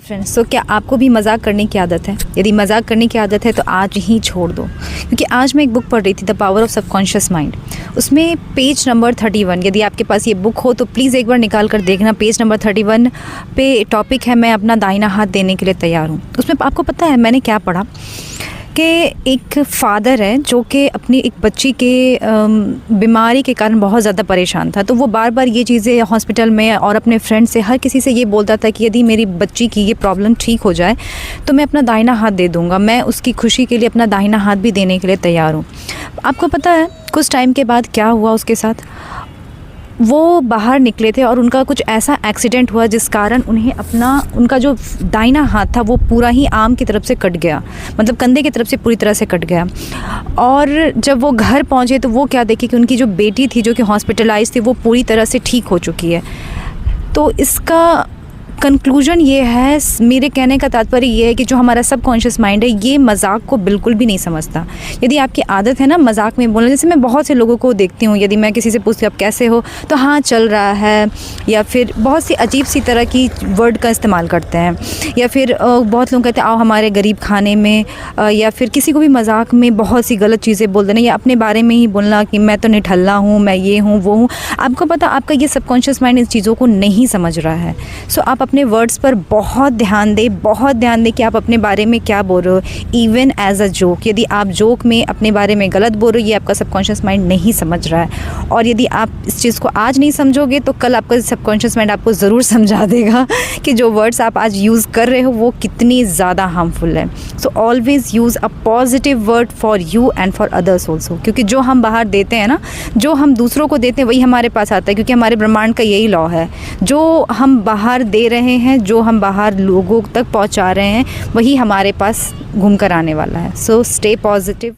Friends, तो क्या आपको भी मजाक करने की आदत है? यदि मजाक करने की आदत है तो आज ही छोड़ दो, क्योंकि आज मैं एक बुक पढ़ रही थी, the power of subconscious mind. उसमें पेज नंबर 31, यदि आपके पास ये बुक हो तो प्लीज़ एक बार निकाल कर देखना। पेज नंबर 31 पे टॉपिक है, मैं अपना दाहिना हाथ देने के लिए तैयार हूँ। उसमें आपको पता है मैंने क्या पढ़ा कि एक फ़ादर है जो कि अपनी एक बच्ची के बीमारी के कारण बहुत ज़्यादा परेशान था। तो वो बार बार ये चीज़ें हॉस्पिटल में और अपने फ्रेंड से हर किसी से ये बोलता था कि यदि मेरी बच्ची की ये प्रॉब्लम ठीक हो जाए तो मैं अपना दाहिना हाथ दे दूँगा, मैं उसकी खुशी के लिए अपना दाहिना हाथ भी देने के लिए तैयार हूँ। आपको पता है कुछ टाइम के बाद क्या हुआ उसके साथ? वो बाहर निकले थे और उनका कुछ ऐसा एक्सीडेंट हुआ जिस कारण उनका जो दाहिना हाथ था वो पूरा ही आर्म की तरफ से कट गया, मतलब कंधे की तरफ से पूरी तरह से कट गया। और जब वो घर पहुंचे तो वो क्या देखे कि उनकी जो बेटी थी जो कि हॉस्पिटलाइज थी वो पूरी तरह से ठीक हो चुकी है। तो इसका कंक्लूजन ये है, मेरे कहने का तात्पर्य ये है कि जो हमारा सबकॉन्शियस माइंड है ये मजाक को बिल्कुल भी नहीं समझता। यदि आपकी आदत है ना मजाक में बोलना, जैसे मैं बहुत से लोगों को देखती हूँ, यदि मैं किसी से पूछती हूँ आप कैसे हो तो हाँ चल रहा है, या फिर बहुत सी अजीब सी तरह की वर्ड का इस्तेमाल करते हैं, या फिर बहुत लोग कहते हैं आओ हमारे गरीब खाने में, या फिर किसी को भी मजाक में बहुत सी गलत चीज़ें बोल देना, या अपने बारे में ही बोलना कि मैं तो निठल्ला हूँ, मैं ये हूँ वो हूँ। आपको पता आपका ये सबकॉन्शियस माइंड इन चीज़ों को नहीं समझ रहा है। सो आप अपने वर्ड्स पर बहुत ध्यान दें कि आप अपने बारे में क्या बोल रहे हो, इवन एज अ जोक। यदि आप जोक में अपने बारे में गलत बोल रहे हो, ये आपका सबकॉन्शियस माइंड नहीं समझ रहा है। और यदि आप इस चीज़ को आज नहीं समझोगे तो कल आपका सबकॉन्शियस माइंड आपको ज़रूर समझा देगा कि जो वर्ड्स आप आज यूज़ कर रहे हो वो कितनी ज़्यादा हार्मफुल है। So always use a positive word for you and for others also, क्योंकि जो हम बाहर देते हैं ना, जो हम दूसरों को देते हैं वही हमारे पास आता है, क्योंकि हमारे ब्रह्मांड का यही लॉ है। जो हम बाहर दे रहे हैं, जो हम बाहर लोगों तक पहुंचा रहे हैं, वही हमारे पास घूम कर आने वाला है। So stay positive.